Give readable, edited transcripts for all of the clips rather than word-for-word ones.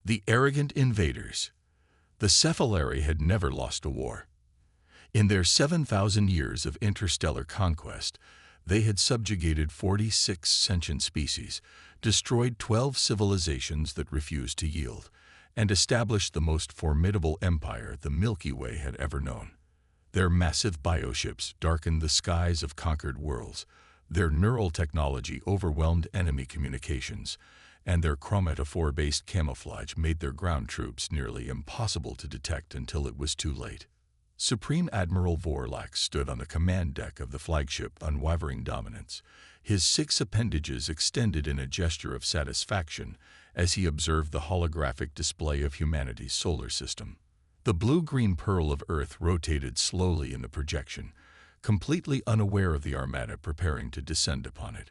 The arrogant invaders. The Cephalari had never lost a war. In their 7,000 years of interstellar conquest, they had subjugated 46 sentient species, destroyed 12 civilizations that refused to yield, and established the most formidable empire the Milky Way had ever known. Their massive bioships darkened the skies of conquered worlds, their neural technology overwhelmed enemy communications, and their chromatophore-based camouflage made their ground troops nearly impossible to detect until it was too late. Supreme Admiral Vorlax stood on the command deck of the flagship Unwavering Dominance, his 6 appendages extended in a gesture of satisfaction as he observed the holographic display of humanity's solar system. The blue-green pearl of Earth rotated slowly in the projection, completely unaware of the armada preparing to descend upon it.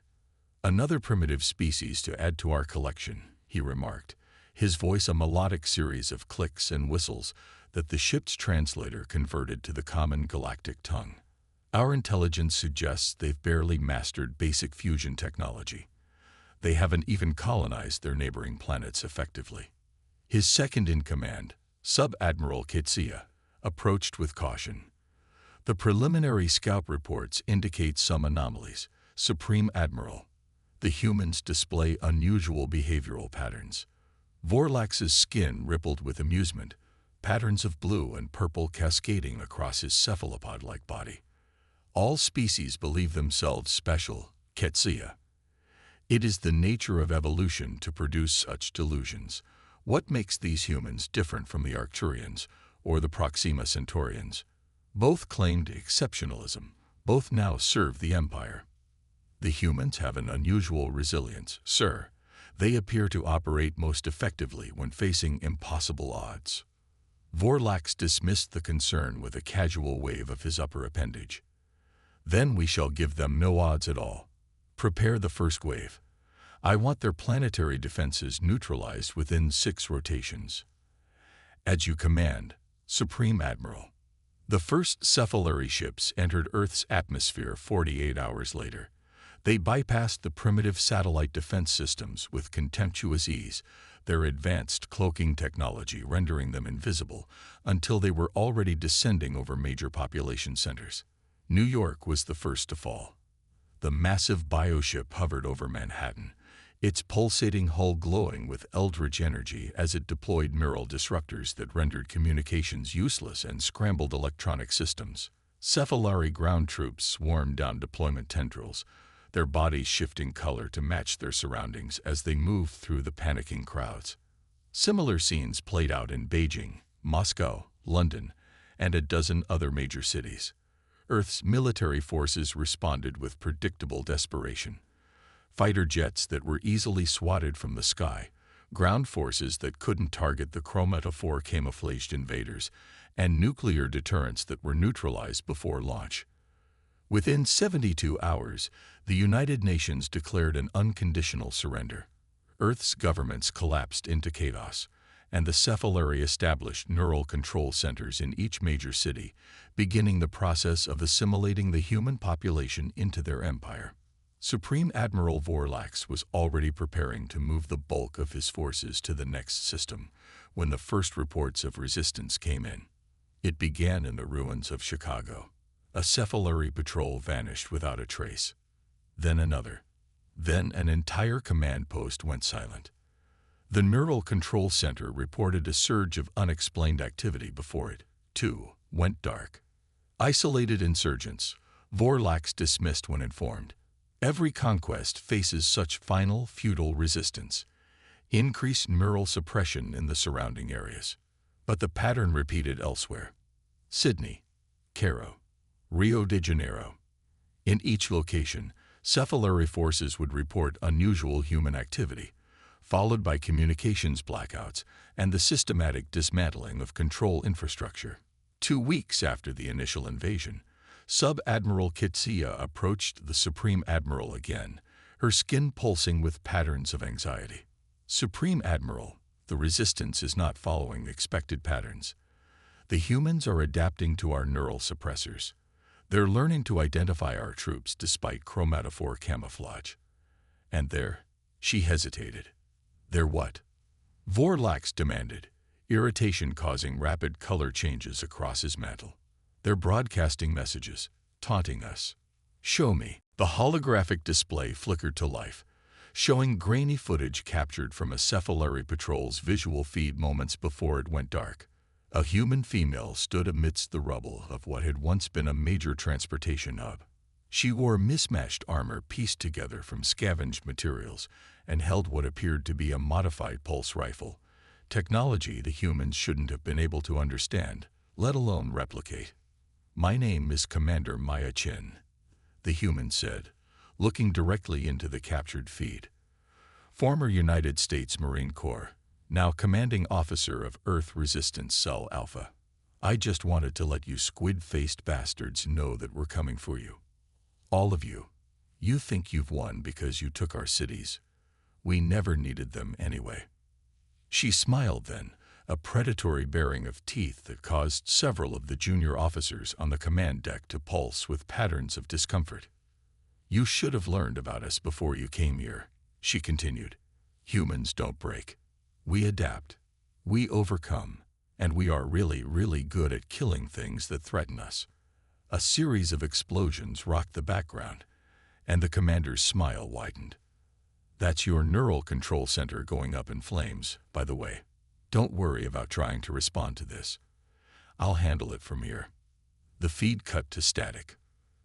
"Another primitive species to add to our collection," he remarked, his voice a melodic series of clicks and whistles that the ship's translator converted to the common galactic tongue. "Our intelligence suggests they've barely mastered basic fusion technology. They haven't even colonized their neighboring planets effectively." His second-in-command, Sub-Admiral Kitsia, approached with caution. "The preliminary scout reports indicate some anomalies, Supreme Admiral. The humans display unusual behavioral patterns." Vorlax's skin rippled with amusement, patterns of blue and purple cascading across his cephalopod-like body. "All species believe themselves special, Kitsia. It is the nature of evolution to produce such delusions. What makes these humans different from the Arcturians or the Proxima Centaurians? Both claimed exceptionalism. Both now serve the Empire. The humans have an unusual resilience, sir. They appear to operate most effectively when facing impossible odds." Vorlax dismissed the concern with a casual wave of his upper appendage. "Then we shall give them no odds at all. Prepare the first wave. I want their planetary defenses neutralized within 6 rotations." "As you command, Supreme Admiral." The first Cephalari ships entered Earth's atmosphere 48 hours later. They bypassed the primitive satellite defense systems with contemptuous ease, their advanced cloaking technology rendering them invisible until they were already descending over major population centers. New York was the first to fall. The massive bioship hovered over Manhattan, its pulsating hull glowing with eldritch energy as it deployed neural disruptors that rendered communications useless and scrambled electronic systems. Cephalari ground troops swarmed down deployment tendrils, their bodies shifting color to match their surroundings as they moved through the panicking crowds. Similar scenes played out in Beijing, Moscow, London, and a dozen other major cities. Earth's military forces responded with predictable desperation. Fighter jets that were easily swatted from the sky, ground forces that couldn't target the chromatophore camouflaged invaders, and nuclear deterrents that were neutralized before launch. Within 72 hours, the United Nations declared an unconditional surrender. Earth's governments collapsed into chaos, and the Cephalari established neural control centers in each major city, beginning the process of assimilating the human population into their empire. Supreme Admiral Vorlax was already preparing to move the bulk of his forces to the next system when the first reports of resistance came in. It began in the ruins of Chicago. A Cephalari patrol vanished without a trace. Then another. Then an entire command post went silent. The Neural Control Center reported a surge of unexplained activity before it, too, went dark. Isolated insurgents, Vorlax dismissed when informed. Every conquest faces such final, futile resistance. Increased neural suppression in the surrounding areas. But the pattern repeated elsewhere. Sydney, Cairo, Rio de Janeiro. In each location, Cephalari forces would report unusual human activity, followed by communications blackouts and the systematic dismantling of control infrastructure. 2 weeks after the initial invasion, Sub-Admiral Kitsia approached the Supreme Admiral again, her skin pulsing with patterns of anxiety. "Supreme Admiral, the resistance is not following expected patterns. The humans are adapting to our neural suppressors. They're learning to identify our troops despite chromatophore camouflage." And there, she hesitated. "They're what?" Vorlax demanded, irritation causing rapid color changes across his mantle. They're broadcasting messages, taunting us. Show me. The holographic display flickered to life, showing grainy footage captured from a Cephalari patrol's visual feed moments before it went dark. A human female stood amidst the rubble of what had once been a major transportation hub. She wore mismatched armor pieced together from scavenged materials and held what appeared to be a modified pulse rifle, technology the humans shouldn't have been able to understand, let alone replicate. "My name is Commander Maya Chin," the human said, looking directly into the captured feed. "Former United States Marine Corps, now commanding officer of Earth Resistance Cell Alpha. I just wanted to let you squid-faced bastards know that we're coming for you. All of you. You think you've won because you took our cities. We never needed them anyway." She smiled then, a predatory baring of teeth that caused several of the junior officers on the command deck to pulse with patterns of discomfort. "You should have learned about us before you came here," she continued. "Humans don't break. We adapt. We overcome. And we are really, really good at killing things that threaten us." A series of explosions rocked the background, and the commander's smile widened. "That's your neural control center going up in flames, by the way. Don't worry about trying to respond to this. I'll handle it from here." The feed cut to static.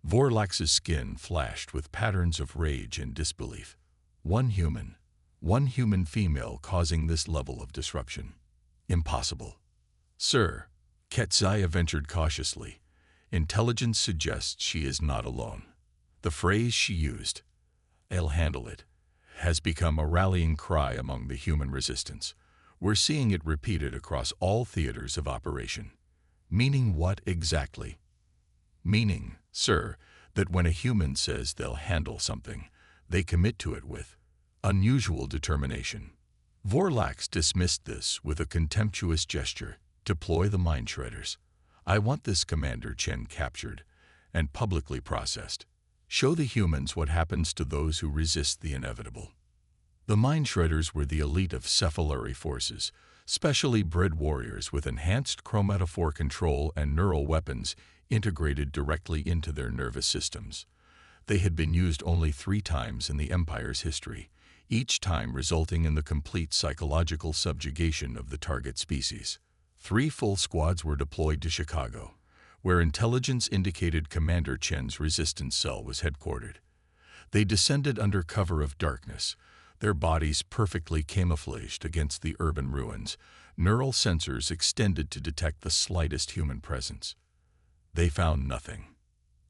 Vorlax's skin flashed with patterns of rage and disbelief. One human female causing this level of disruption. Impossible. "Sir," Ketzaya ventured cautiously, "intelligence suggests she is not alone." The phrase she used, "I'll handle it," has become a rallying cry among the human resistance. We're seeing it repeated across all theaters of operation. Meaning what exactly? Meaning, sir, that when a human says they'll handle something, they commit to it with unusual determination. Vorlax dismissed this with a contemptuous gesture. "Deploy the mind shredders. I want this Commander Chen captured and publicly processed. Show the humans what happens to those who resist the inevitable." The mind shredders were the elite of Cephalari forces, specially bred warriors with enhanced chromatophore control and neural weapons integrated directly into their nervous systems. They had been used only 3 times in the Empire's history, each time resulting in the complete psychological subjugation of the target species. 3 full squads were deployed to Chicago, where intelligence indicated Commander Chen's resistance cell was headquartered. They descended under cover of darkness, their bodies perfectly camouflaged against the urban ruins, neural sensors extended to detect the slightest human presence. They found nothing.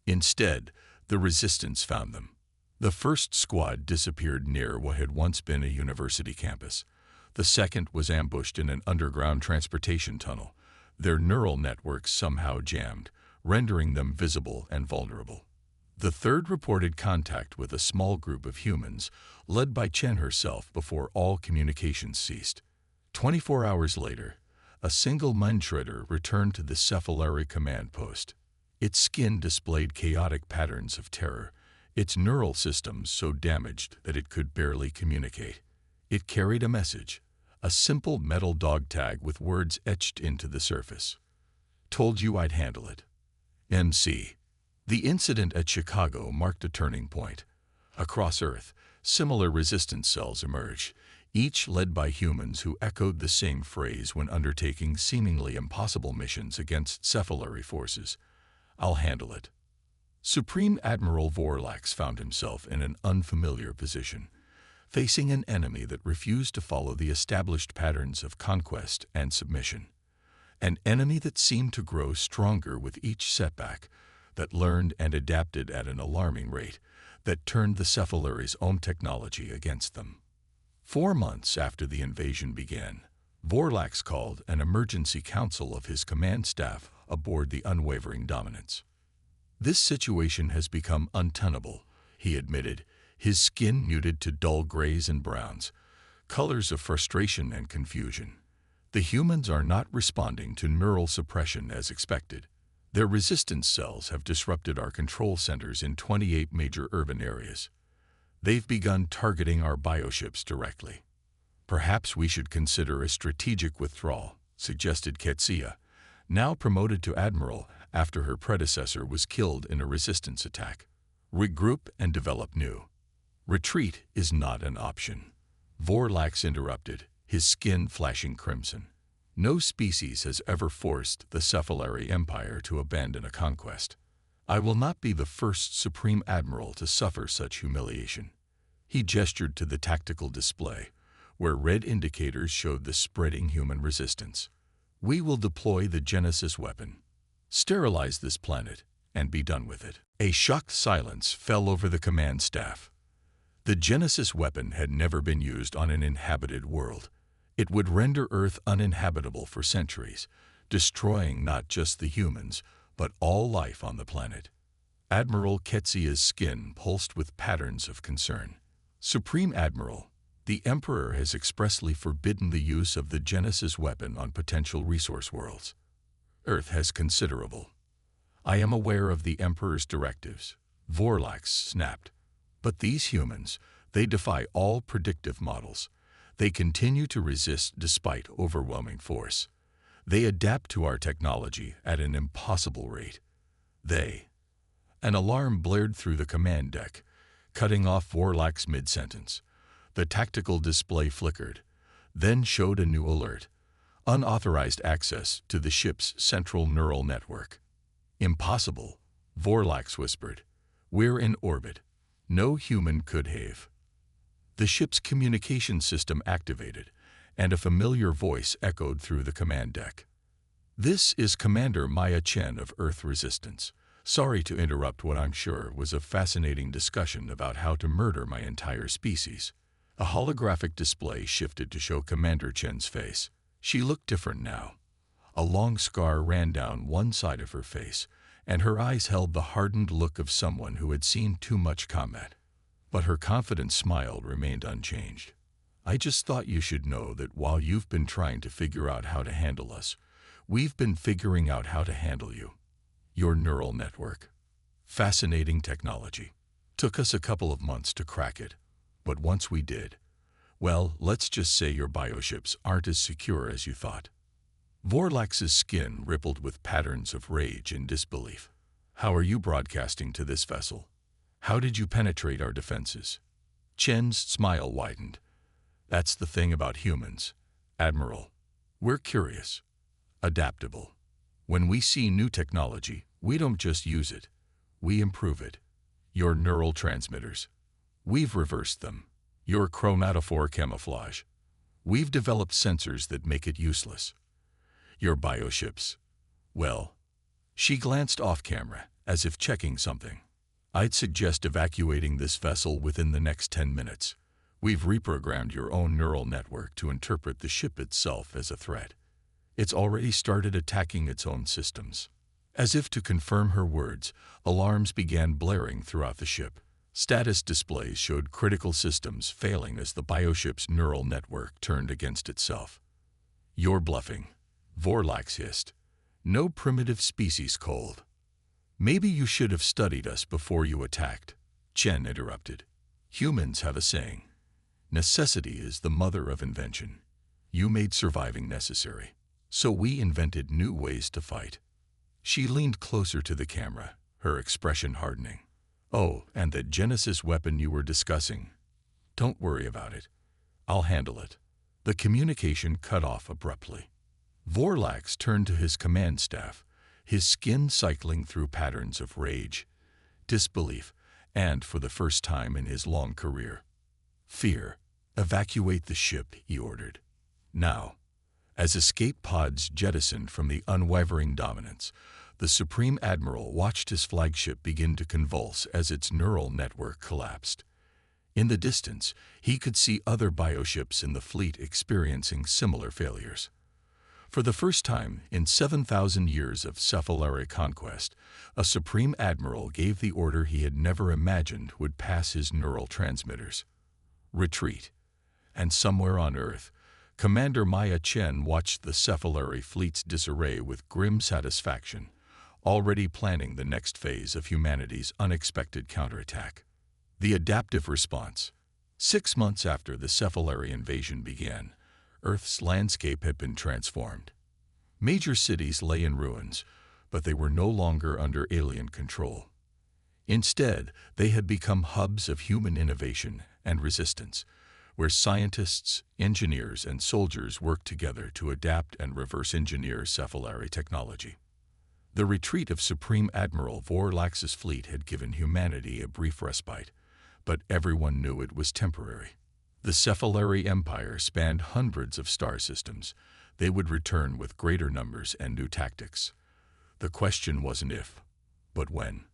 Instead, the resistance found them. The first squad disappeared near what had once been a university campus. The second was ambushed in an underground transportation tunnel, their neural networks somehow jammed, rendering them visible and vulnerable. The third reported contact with a small group of humans, led by Chen herself before all communications ceased. 24 hours later, a single mind shredder returned to the Cephalari command post. Its skin displayed chaotic patterns of terror, its neural systems so damaged that it could barely communicate. It carried a message, a simple metal dog tag with words etched into the surface. "Told you I'd handle it. MC." The incident at Chicago marked a turning point. Across Earth, similar resistance cells emerged, each led by humans who echoed the same phrase when undertaking seemingly impossible missions against Cephalari forces. "I'll handle it." Supreme Admiral Vorlax found himself in an unfamiliar position, facing an enemy that refused to follow the established patterns of conquest and submission. An enemy that seemed to grow stronger with each setback, that learned and adapted at an alarming rate, that turned the Cephalari's own technology against them. 4 months after the invasion began, Vorlax called an emergency council of his command staff aboard the Unwavering Dominance. "This situation has become untenable," he admitted, his skin muted to dull grays and browns, colors of frustration and confusion. "The humans are not responding to neural suppression as expected. Their resistance cells have disrupted our control centers in 28 major urban areas. They've begun targeting our bioships directly." Perhaps we should consider a strategic withdrawal, suggested Ketsia, now promoted to admiral after her predecessor was killed in a resistance attack. Regroup and develop new. Retreat is not an option. Vorlax interrupted, his skin flashing crimson. No species has ever forced the Cephalari Empire to abandon a conquest. I will not be the first Supreme Admiral to suffer such humiliation. He gestured to the tactical display, where red indicators showed the spreading human resistance. We will deploy the Genesis weapon. Sterilize this planet and be done with it. A shocked silence fell over the command staff. The Genesis weapon had never been used on an inhabited world. It would render Earth uninhabitable for centuries, destroying not just the humans, but all life on the planet. Admiral Ketsia's skin pulsed with patterns of concern. Supreme Admiral, the Emperor has expressly forbidden the use of the Genesis weapon on potential resource worlds. Earth has considerable. I am aware of the Emperor's directives, Vorlax snapped. But these humans, they defy all predictive models. They continue to resist despite overwhelming force. They adapt to our technology at an impossible rate. An alarm blared through the command deck, cutting off Vorlax mid-sentence. The tactical display flickered, then showed a new alert: unauthorized access to the ship's central neural network. Impossible, Vorlax whispered. We're in orbit. No human could have. The ship's communication system activated, and a familiar voice echoed through the command deck. This is Commander Maya Chen of Earth Resistance. Sorry to interrupt what I'm sure was a fascinating discussion about how to murder my entire species. A holographic display shifted to show Commander Chen's face. She looked different now. A long scar ran down one side of her face, and her eyes held the hardened look of someone who had seen too much combat. But her confident smile remained unchanged. I just thought you should know that while you've been trying to figure out how to handle us, we've been figuring out how to handle you. Your neural network. Fascinating technology. Took us a couple of months to crack it, but once we did, well, let's just say your bioships aren't as secure as you thought. Vorlax's skin rippled with patterns of rage and disbelief. How are you broadcasting to this vessel? How did you penetrate our defenses? Chen's smile widened. That's the thing about humans, Admiral. We're curious, adaptable. When we see new technology, we don't just use it, we improve it. Your neural transmitters. We've reversed them. Your chromatophore camouflage. We've developed sensors that make it useless. Your bioships. Well, she glanced off camera, as if checking something. I'd suggest evacuating this vessel within the next 10 minutes. We've reprogrammed your own neural network to interpret the ship itself as a threat. It's already started attacking its own systems. As if to confirm her words, alarms began blaring throughout the ship. Status displays showed critical systems failing as the bioship's neural network turned against itself. You're bluffing, Vorlax hissed. No primitive species cold. Maybe you should have studied us before you attacked, Chen interrupted. Humans have a saying. Necessity is the mother of invention. You made surviving necessary. So we invented new ways to fight. She leaned closer to the camera, her expression hardening. Oh, and that Genesis weapon you were discussing. Don't worry about it. I'll handle it. The communication cut off abruptly. Vorlax turned to his command staff, his skin cycling through patterns of rage, disbelief, and, for the first time in his long career, fear. Evacuate the ship, he ordered. Now. As escape pods jettisoned from the unwavering dominance, the Supreme Admiral watched his flagship begin to convulse as its neural network collapsed. In the distance, he could see other bioships in the fleet experiencing similar failures. For the first time in 7,000 years of Cephalari conquest, a Supreme Admiral gave the order he had never imagined would pass his neural transmitters. Retreat. And somewhere on Earth, Commander Maya Chen watched the Cephalari fleet's disarray with grim satisfaction, already planning the next phase of humanity's unexpected counterattack. The adaptive response. 6 months after the Cephalari invasion began, Earth's landscape had been transformed. Major cities lay in ruins, but they were no longer under alien control. Instead, they had become hubs of human innovation and resistance, where scientists, engineers, and soldiers worked together to adapt and reverse engineer Cephalari technology. The retreat of Supreme Admiral Vorlax's fleet had given humanity a brief respite, but everyone knew it was temporary. The Cephalari Empire spanned hundreds of star systems. They would return with greater numbers and new tactics. The question wasn't if, but when.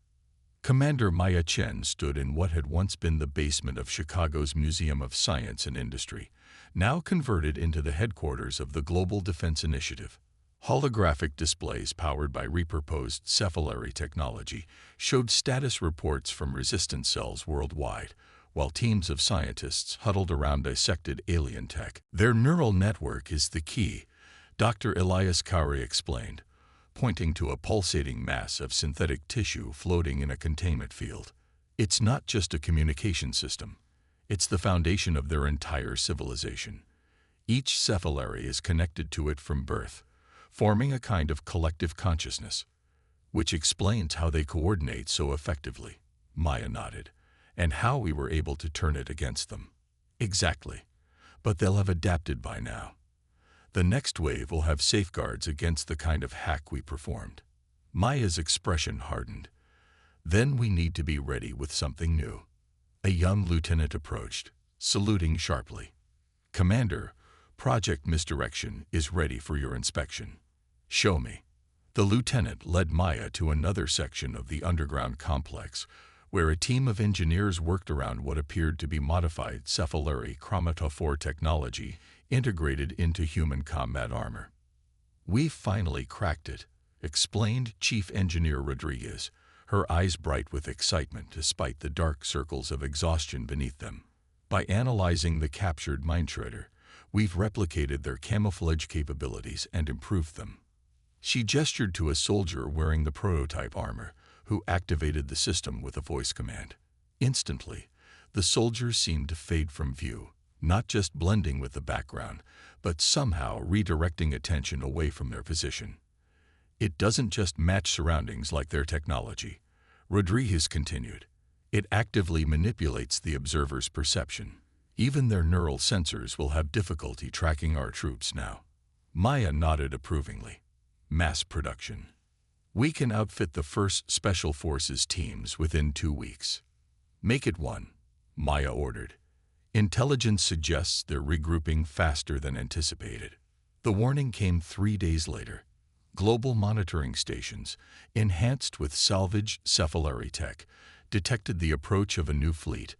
Commander Maya Chen stood in what had once been the basement of Chicago's Museum of Science and Industry, now converted into the headquarters of the Global Defense Initiative. Holographic displays powered by repurposed Cephalari technology showed status reports from resistance cells worldwide, while teams of scientists huddled around dissected alien tech. Their neural network is the key, Dr. Elias Khoury explained, pointing to a pulsating mass of synthetic tissue floating in a containment field. It's not just a communication system. It's the foundation of their entire civilization. Each Cephalari is connected to it from birth, forming a kind of collective consciousness, which explains how they coordinate so effectively. Maya nodded. And how we were able to turn it against them. Exactly. But they'll have adapted by now. The next wave will have safeguards against the kind of hack we performed. Maya's expression hardened. Then we need to be ready with something new. A young lieutenant approached, saluting sharply. Commander, Project Misdirection is ready for your inspection. Show me. The lieutenant led Maya to another section of the underground complex, where a team of engineers worked around what appeared to be modified Cephalari chromatophore technology integrated into human combat armor. We've finally cracked it, explained Chief Engineer Rodriguez, her eyes bright with excitement despite the dark circles of exhaustion beneath them. By analyzing the captured mindshredder, we've replicated their camouflage capabilities and improved them. She gestured to a soldier wearing the prototype armor, who activated the system with a voice command. Instantly, the soldiers seemed to fade from view, not just blending with the background, but somehow redirecting attention away from their position. It doesn't just match surroundings like their technology, Rodriguez continued. It actively manipulates the observer's perception. Even their neural sensors will have difficulty tracking our troops now. Maya nodded approvingly. Mass production. We can outfit the first Special Forces teams within 2 weeks. Make it 1, Maya ordered. Intelligence suggests they're regrouping faster than anticipated. The warning came 3 days later. Global monitoring stations, enhanced with salvaged Cephalari tech, detected the approach of a new fleet,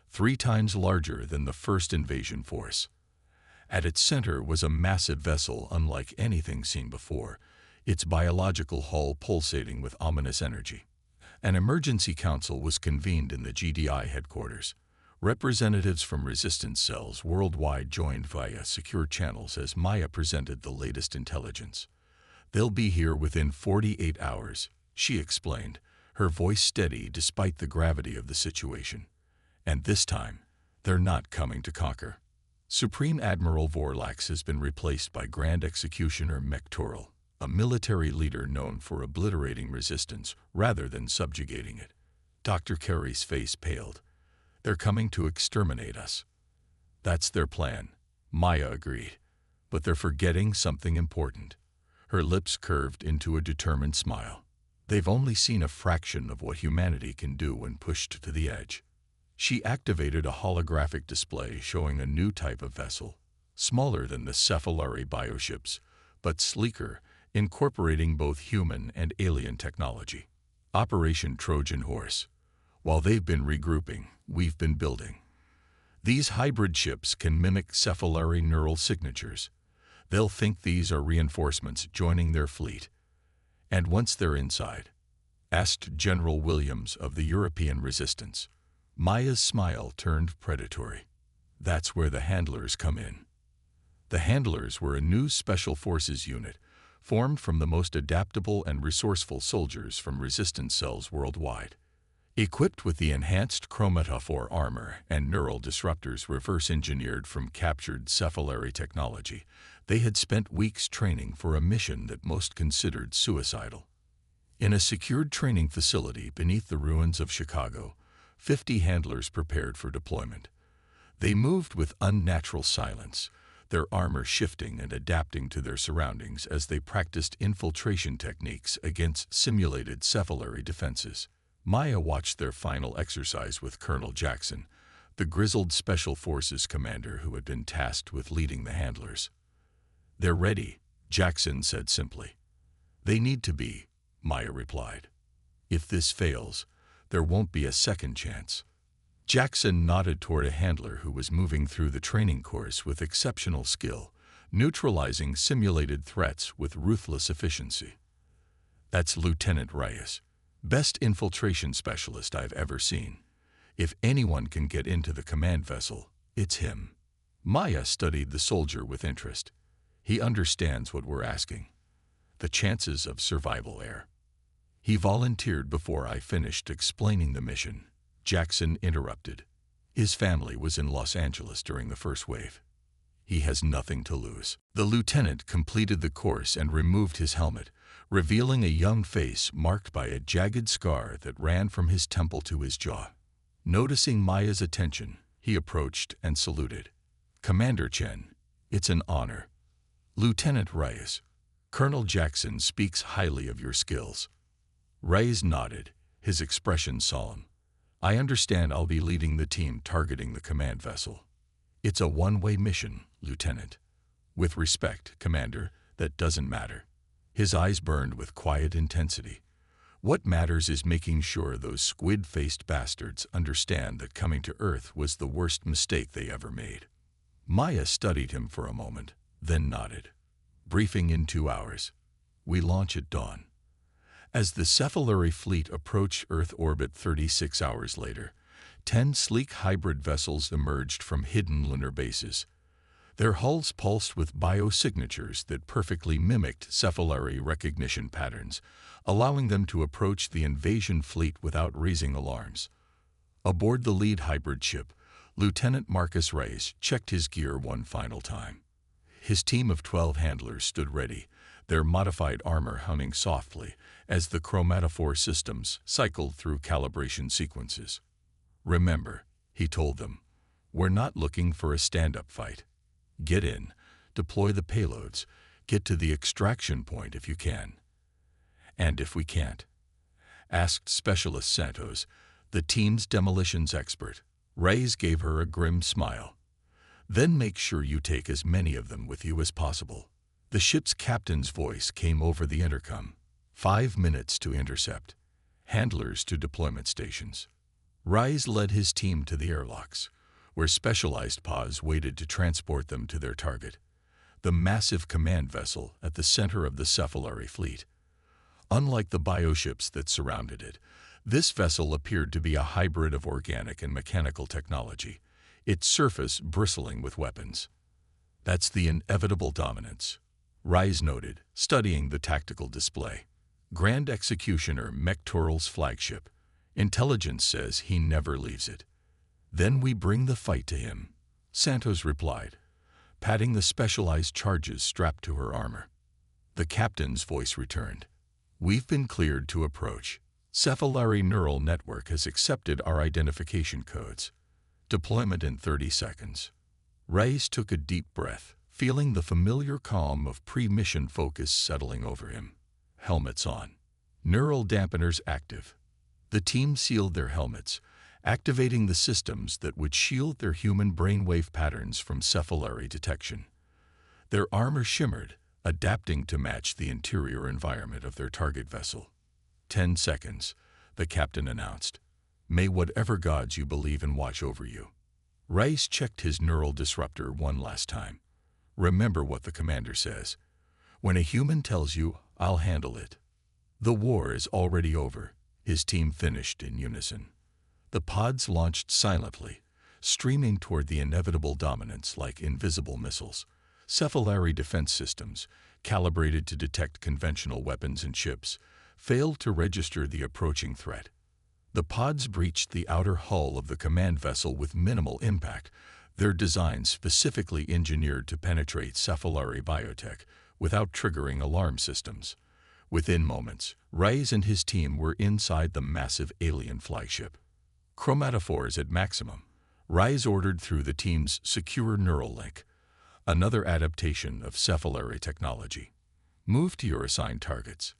3 times larger than the first invasion force. At its center was a massive vessel unlike anything seen before, its biological hull pulsating with ominous energy. An emergency council was convened in the GDI headquarters. Representatives from resistance cells worldwide joined via secure channels as Maya presented the latest intelligence. They'll be here within 48 hours, she explained, her voice steady despite the gravity of the situation. And this time, they're not coming to conquer. Supreme Admiral Vorlax has been replaced by Grand Executioner Mektoral, a military leader known for obliterating resistance rather than subjugating it. Dr. Carey's face paled. They're coming to exterminate us. That's their plan, Maya agreed. But they're forgetting something important. Her lips curved into a determined smile. They've only seen a fraction of what humanity can do when pushed to the edge. She activated a holographic display showing a new type of vessel, smaller than the Cephalari bioships, but sleeker, incorporating both human and alien technology. Operation Trojan Horse. While they've been regrouping, we've been building. These hybrid ships can mimic Cephalari neural signatures. They'll think these are reinforcements joining their fleet. And once they're inside, asked General Williams of the European Resistance. Maya's smile turned predatory. That's where the handlers come in. The handlers were a new Special Forces unit, formed from the most adaptable and resourceful soldiers from resistance cells worldwide. Equipped with the enhanced chromatophore armor and neural disruptors reverse-engineered from captured cephalary technology, they had spent weeks training for a mission that most considered suicidal. In a secured training facility beneath the ruins of Chicago, 50 handlers prepared for deployment. They moved with unnatural silence, their armor shifting and adapting to their surroundings as they practiced infiltration techniques against simulated cephalary defenses. Maya watched their final exercise with Colonel Jackson, the grizzled Special Forces commander who had been tasked with leading the handlers. "They're ready," Jackson said simply. "They need to be," Maya replied. "If this fails, there won't be a second chance." Jackson nodded toward a handler who was moving through the training course with exceptional skill, neutralizing simulated threats with ruthless efficiency. "That's Lieutenant Reyes, best infiltration specialist I've ever seen. If anyone can get into the command vessel, it's him." Maya studied the soldier with interest. "He understands what we're asking. The chances of survival are." "He volunteered before I finished explaining the mission," Jackson interrupted. "His family was in Los Angeles during the first wave. He has nothing to lose." The lieutenant completed the course and removed his helmet, revealing a young face marked by a jagged scar that ran from his temple to his jaw. Noticing Maya's attention, he approached and saluted. "Commander Chen, it's an honor." "Lieutenant Reyes, Colonel Jackson speaks highly of your skills." Reyes nodded, his expression solemn. "I understand I'll be leading the team targeting the command vessel." "It's a one-way mission, Lieutenant." "With respect, Commander, that doesn't matter." His eyes burned with quiet intensity. "What matters is making sure those squid-faced bastards understand that coming to Earth was the worst mistake they ever made." Maya studied him for a moment, then nodded. "Briefing in 2 hours. We launch at dawn." As the cephalary fleet approached Earth orbit 36 hours later, 10 sleek hybrid vessels emerged from hidden lunar bases. Their hulls pulsed with biosignatures that perfectly mimicked cephalary recognition patterns, allowing them to approach the invasion fleet without raising alarms. Aboard the lead hybrid ship, Lieutenant Marcus Reyes checked his gear one final time. His team of 12 handlers stood ready, their modified armor humming softly as the chromatophore systems cycled through calibration sequences. "Remember," he told them, "we're not looking for a stand-up fight. Get in, deploy the payloads, get to the extraction point if you can." "And if we can't?" asked Specialist Santos, the team's demolitions expert. Reyes gave her a grim smile. "Then make sure you take as many of them with you as possible." The ship's captain's voice came over the intercom. 5 minutes to intercept. Handlers to deployment stations. Reyes led his team to the airlocks, where specialized pods waited to transport them to their target, the massive command vessel at the center of the cephalary fleet. Unlike the bioships that surrounded it, this vessel appeared to be a hybrid of organic and mechanical technology, its surface bristling with weapons. "That's the inevitable dominance," Reyes noted, studying the tactical display. "Grand Executioner Mektoral's flagship. Intelligence says he never leaves it." "Then we bring the fight to him," Santos replied, patting the specialized charges strapped to her armor. The captain's voice returned. "We've been cleared to approach. Cephalary Neural Network has accepted our identification codes. Deployment in 30 seconds. Reyes took a deep breath, feeling the familiar calm of pre-mission focus settling over him. Helmets on. Neural dampeners active. The team sealed their helmets, activating the systems that would shield their human brainwave patterns from cephalary detection. Their armor shimmered, adapting to match the interior environment of their target vessel. 10 seconds, the captain announced. "May whatever gods you believe in watch over you." Reyes checked his neural disruptor one last time. "Remember what the commander says. When a human tells you, I'll handle it." "The war is already over," his team finished in unison. The pods launched silently, streaming toward the inevitable dominance like invisible missiles. Cephalary defense systems, calibrated to detect conventional weapons and ships, failed to register the approaching threat. The pods breached the outer hull of the command vessel with minimal impact, their design specifically engineered to penetrate cephalary biotech without triggering alarm systems. Within moments, Reyes and his team were inside the massive alien flagship. Chromatophores at maximum. Reyes ordered through the team's secure neural link, another adaptation of cephalary technology. Move to your assigned targets.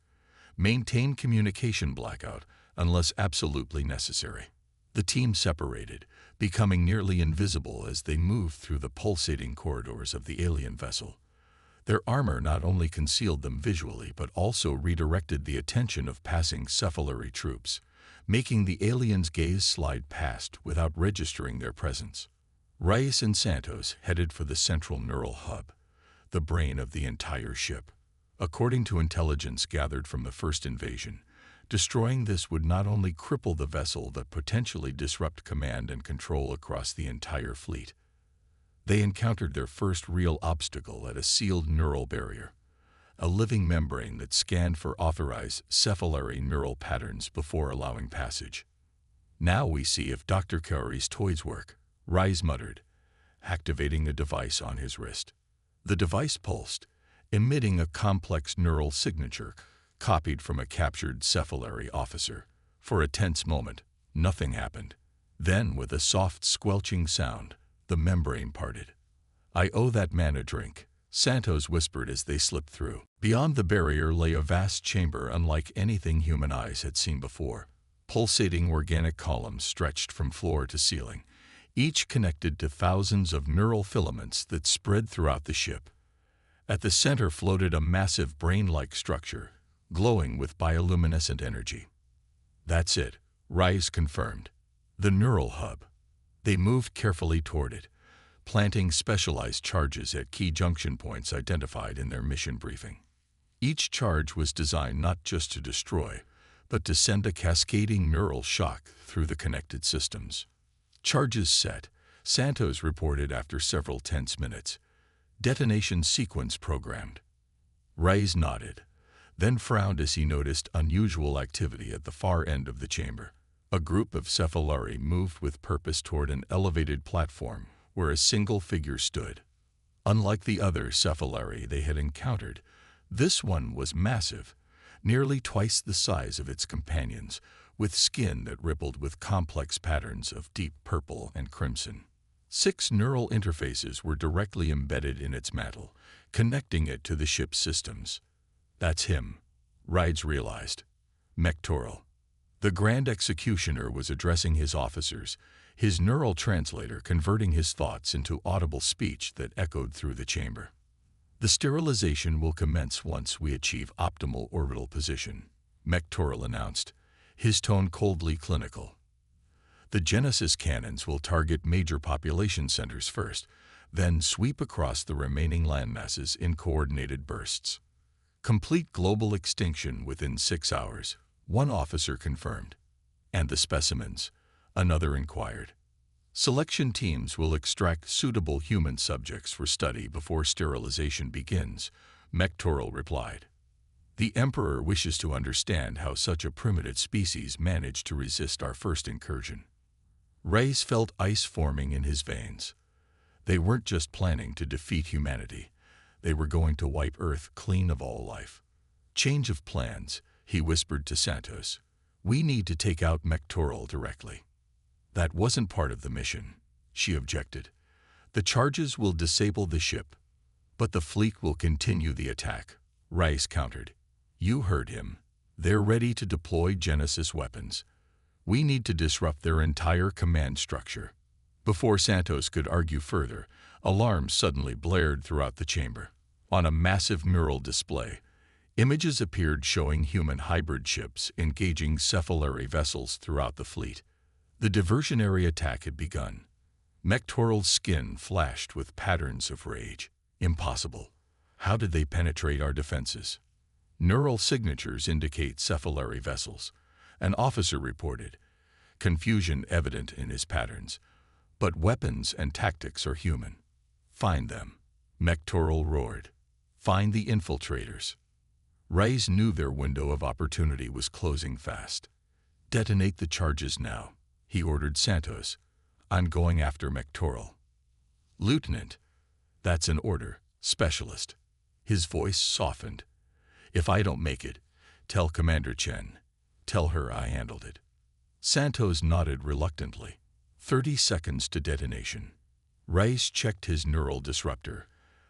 Maintain communication blackout unless absolutely necessary. The team separated, becoming nearly invisible as they moved through the pulsating corridors of the alien vessel. Their armor not only concealed them visually but also redirected the attention of passing cephalary troops, making the aliens' gaze slide past without registering their presence. Reyes and Santos headed for the central neural hub, the brain of the entire ship. According to intelligence gathered from the first invasion, destroying this would not only cripple the vessel but potentially disrupt command and control across the entire fleet. They encountered their first real obstacle at a sealed neural barrier, a living membrane that scanned for authorized cephalary neural patterns before allowing passage. "Now we see if Dr. Curry's toys work," Reyes muttered, activating a device on his wrist. The device pulsed, emitting a complex neural signature copied from a captured cephalary officer. For a tense moment, nothing happened. Then, with a soft squelching sound, the membrane parted. "I owe that man a drink," Santos whispered as they slipped through. Beyond the barrier lay a vast chamber unlike anything human eyes had seen before. Pulsating organic columns stretched from floor to ceiling, each connected to thousands of neural filaments that spread throughout the ship. At the center floated a massive brain-like structure, glowing with bioluminescent energy. "That's it," Reyes confirmed. "The neural hub." They moved carefully toward it, planting specialized charges at key junction points identified in their mission briefing. Each charge was designed not just to destroy, but to send a cascading neural shock through the connected systems. "Charges set," Santos reported after several tense minutes. "Detonation sequence programmed." Reyes nodded, then frowned as he noticed unusual activity at the far end of the chamber. A group of cephalari moved with purpose toward an elevated platform where a single figure stood. Unlike the other cephalari they had encountered, this one was massive, nearly twice the size of its companions, with skin that rippled with complex patterns of deep purple and crimson. 6 neural interfaces were directly embedded in its mantle, connecting it to the ship's systems. "That's him," Reyes realized. Mectoral. The Grand Executioner was addressing his officers, his neural translator converting his thoughts into audible speech that echoed through the chamber. "The sterilization will commence once we achieve optimal orbital position," Mectoral announced, his tone coldly clinical. "The Genesis cannons will target major population centers first, then sweep across the remaining landmasses in coordinated bursts. Complete global extinction within 6 hours," one officer confirmed. "And the specimens?" another inquired. "Selection teams will extract suitable human subjects for study before sterilization begins," Mectoral replied. "The Emperor wishes to understand how such a primitive species managed to resist our first incursion." Reyes felt ice forming in his veins. They weren't just planning to defeat humanity. They were going to wipe Earth clean of all life. "Change of plans," he whispered to Santos. "We need to take out Mectoral directly." "That wasn't part of the mission," she objected. "The charges will disable the ship, but the fleet will continue the attack," Reyes countered. "You heard him. They're ready to deploy Genesis weapons. We need to disrupt their entire command structure." Before Santos could argue further, alarms suddenly blared throughout the chamber. On a massive neural display, images appeared showing human hybrid ships engaging cephalary vessels throughout the fleet. The diversionary attack had begun. Mectoral's skin flashed with patterns of rage. "Impossible. How did they penetrate our defenses?" "Neural signatures indicate cephalary vessels," an officer reported, confusion evident in his patterns. "But weapons and tactics are human." "Find them," Mectoral roared. "Find the infiltrators." Reyes knew their window of opportunity was closing fast. Detonate the charges now, he ordered Santos. I'm going after Mectoral. Lieutenant, that's an order, specialist. His voice softened. If I don't make it, tell Commander Chen. Tell her I handled it. Santos nodded reluctantly. 30 seconds to detonation. Reyes checked his neural disruptor,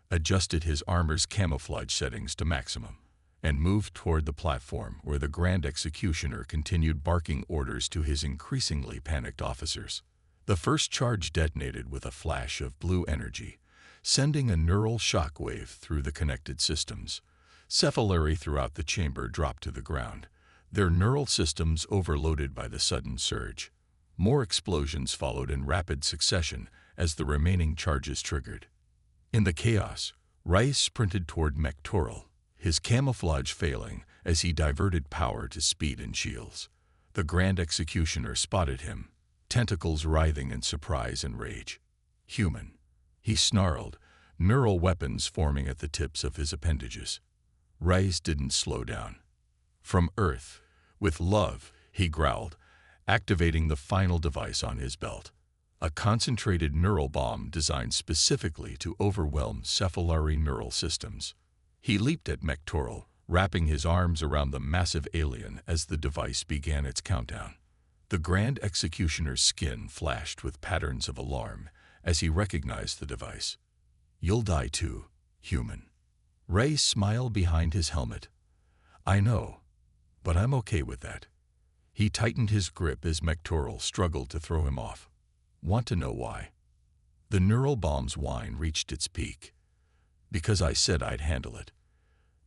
adjusted his armor's camouflage settings to maximum, and moved toward the platform where the Grand Executioner continued barking orders to his increasingly panicked officers. The first charge detonated with a flash of blue energy, sending a neural shockwave through the connected systems. Cephalari throughout the chamber dropped to the ground, their neural systems overloaded by the sudden surge. More explosions followed in rapid succession as the remaining charges triggered. In the chaos, Reyes sprinted toward Mectoral, his camouflage failing as he diverted power to speed and shields. The Grand Executioner spotted him, tentacles writhing in surprise and rage. Human, he snarled, neural weapons forming at the tips of his appendages. Reyes didn't slow down. From Earth, with love, he growled, activating the final device on his belt. A concentrated neural bomb designed specifically to overwhelm Cephalari neural systems. He leaped at Mectoral, wrapping his arms around the massive alien as the device began its countdown. The Grand Executioner's skin flashed with patterns of alarm as he recognized the device. You'll die too, human. Reyes smiled behind his helmet. I know, but I'm okay with that. He tightened his grip as Mectoral struggled to throw him off. Want to know why? The neural bomb's whine reached its peak. Because I said I'd handle it.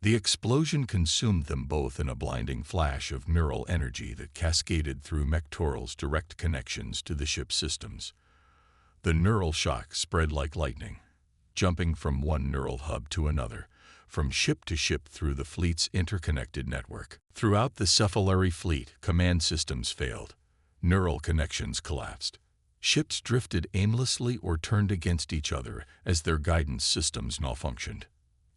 The explosion consumed them both in a blinding flash of neural energy that cascaded through Mectoral's direct connections to the ship's systems. The neural shock spread like lightning, jumping from one neural hub to another, from ship to ship through the fleet's interconnected network. Throughout the Cephalari fleet, command systems failed. Neural connections collapsed. Ships drifted aimlessly or turned against each other as their guidance systems malfunctioned.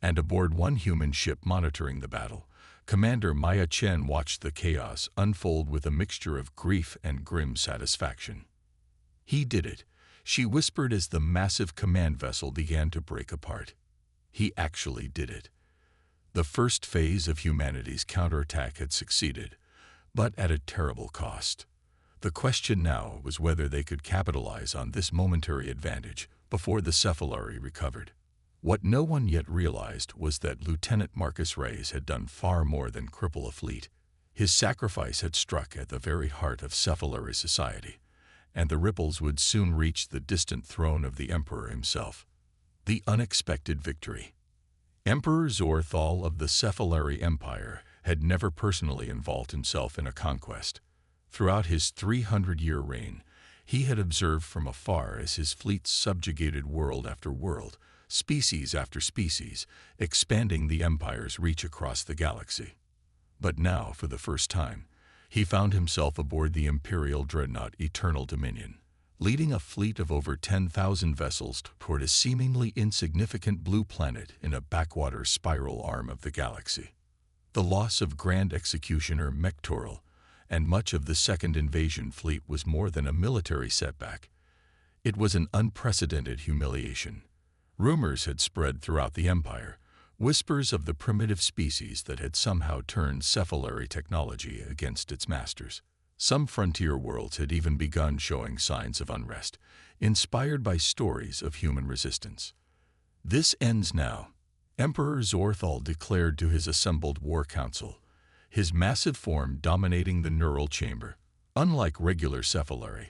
And aboard one human ship monitoring the battle, Commander Maya Chen watched the chaos unfold with a mixture of grief and grim satisfaction. He did it, she whispered as the massive command vessel began to break apart. He actually did it. The first phase of humanity's counterattack had succeeded, but at a terrible cost. The question now was whether they could capitalize on this momentary advantage before the Cephalari recovered. What no one yet realized was that Lieutenant Marcus Reyes had done far more than cripple a fleet. His sacrifice had struck at the very heart of Cephalari society, and the ripples would soon reach the distant throne of the Emperor himself. The unexpected victory. Emperor Zorthal of the Cephalari Empire had never personally involved himself in a conquest. Throughout his 300-year reign, he had observed from afar as his fleets subjugated world after world, species after species, expanding the Empire's reach across the galaxy. But now, for the first time, he found himself aboard the Imperial dreadnought Eternal Dominion, leading a fleet of over 10,000 vessels toward a seemingly insignificant blue planet in a backwater spiral arm of the galaxy. The loss of Grand Executioner Mectoral and much of the Second Invasion fleet was more than a military setback. It was an unprecedented humiliation. Rumors had spread throughout the Empire, whispers of the primitive species that had somehow turned Cephalari technology against its masters. Some frontier worlds had even begun showing signs of unrest, inspired by stories of human resistance. This ends now, Emperor Zorthal declared to his assembled war council, his massive form dominating the neural chamber. Unlike regular Cephalari,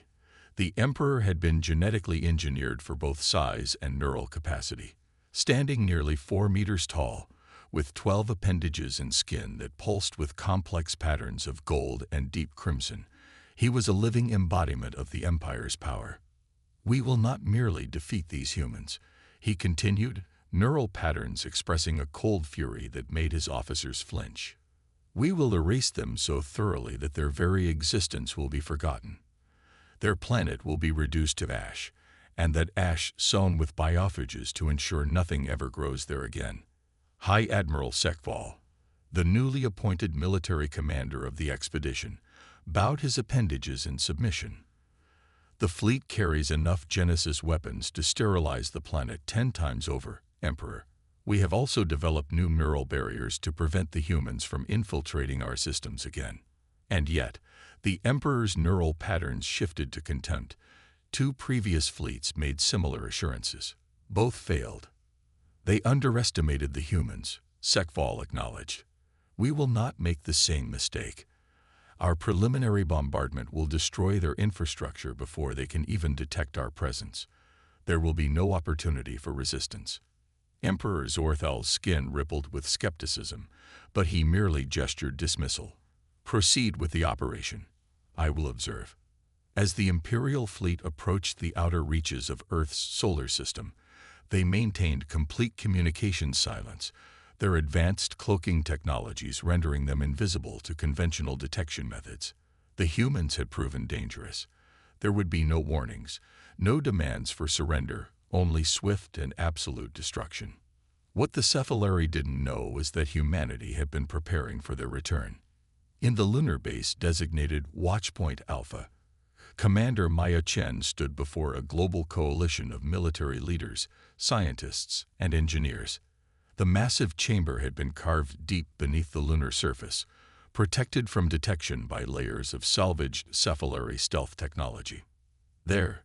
the Emperor had been genetically engineered for both size and neural capacity. Standing nearly 4 meters tall, with 12 appendages and skin that pulsed with complex patterns of gold and deep crimson, he was a living embodiment of the Empire's power. We will not merely defeat these humans, he continued, neural patterns expressing a cold fury that made his officers flinch. We will erase them so thoroughly that their very existence will be forgotten. Their planet will be reduced to ash, and that ash sown with biophages to ensure nothing ever grows there again. High Admiral Sekval, the newly appointed military commander of the expedition, bowed his appendages in submission. The fleet carries enough Genesis weapons to sterilize the planet 10 times over, Emperor. We have also developed new neural barriers to prevent the humans from infiltrating our systems again. And yet, the Emperor's neural patterns shifted to contempt. 2 previous fleets made similar assurances. Both failed. They underestimated the humans, Sekval acknowledged. We will not make the same mistake. Our preliminary bombardment will destroy their infrastructure before they can even detect our presence. There will be no opportunity for resistance. Emperor Zorthal's skin rippled with skepticism, but he merely gestured dismissal. Proceed with the operation. I will observe. As the Imperial fleet approached the outer reaches of Earth's solar system, they maintained complete communication silence, their advanced cloaking technologies rendering them invisible to conventional detection methods. The humans had proven dangerous. There would be no warnings, no demands for surrender, only swift and absolute destruction. What the Cephalari didn't know was that humanity had been preparing for their return. In the lunar base designated Watchpoint Alpha, Commander Maya Chen stood before a global coalition of military leaders, scientists, and engineers. The massive chamber had been carved deep beneath the lunar surface, protected from detection by layers of salvaged Cephalari stealth technology. There,